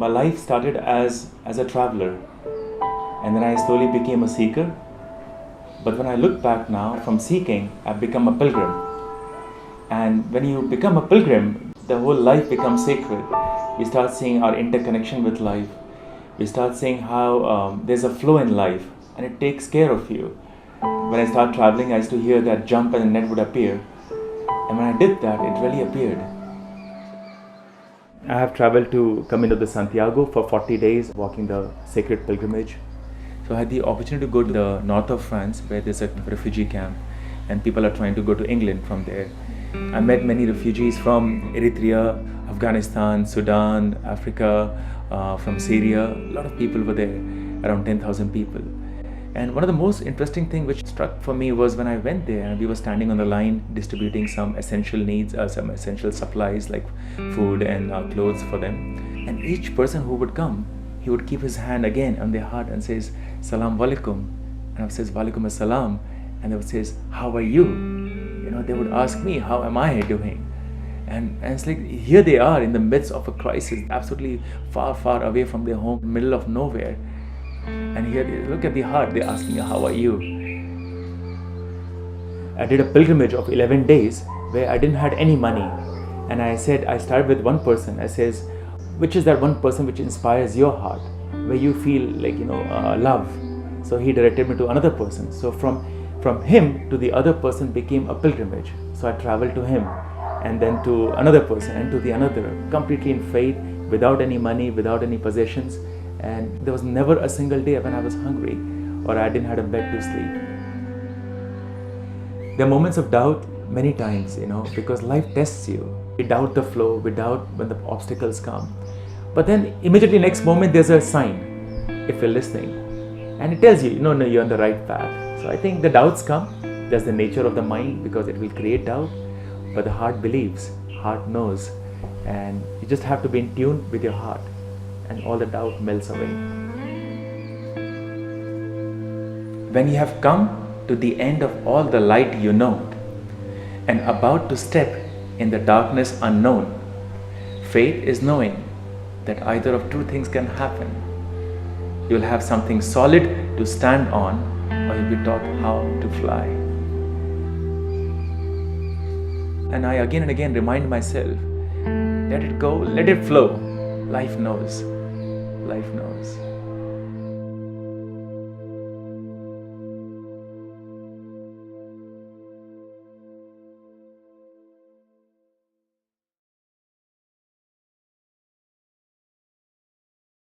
My life started as a traveler, and then I slowly became a seeker. But when I look back now, from seeking, I've become a pilgrim. And when you become a pilgrim, the whole life becomes sacred. We start seeing our interconnection with life. We start seeing how there's a flow in life, and it takes care of you. When I started traveling, I used to hear that jump and the net would appear. And when I did that, it really appeared. I have traveled to Camino de Santiago for 40 days, walking the sacred pilgrimage. So I had the opportunity to go to the north of France, where there's a refugee camp, and people are trying to go to England from there. I met many refugees from Eritrea, Afghanistan, Sudan, Africa, from Syria. A lot of people were there, around 10,000 people. And one of the most interesting things which struck for me was when I went there and we were standing on the line distributing some essential needs, some essential supplies like food and clothes for them. And each person who would come, he would keep his hand again on their heart and says, Salam Walaikum. And I would say, Walaikum Assalam. And they would say, how are you? You know, they would ask me, how am I doing? And it's like, here they are in the midst of a crisis, absolutely far, far away from their home, middle of nowhere. And here, look at the heart, they're asking, how are you? I did a pilgrimage of 11 days where I didn't have any money. And I said, I started with one person. I says, which is that one person which inspires your heart, where you feel like, love. So he directed me to another person. So from him to the other person became a pilgrimage. So I traveled to him and then to another person and to the another, completely in faith, without any money, without any possessions. And there was never a single day when I was hungry or I didn't have a bed to sleep. There are moments of doubt many times, because life tests you. We doubt the flow, we doubt when the obstacles come. But then immediately next moment there's a sign, if you're listening. And it tells you, no, you're on the right path. So I think the doubts come. That's the nature of the mind because it will create doubt. But the heart believes, heart knows. And you just have to be in tune with your heart. And all the doubt melts away. When you have come to the end of all the light you know, and about to step in the darkness unknown, faith is knowing that either of two things can happen. You'll have something solid to stand on, or you'll be taught how to fly. And I again and again remind myself, let it go, let it flow. Life knows. Life knows.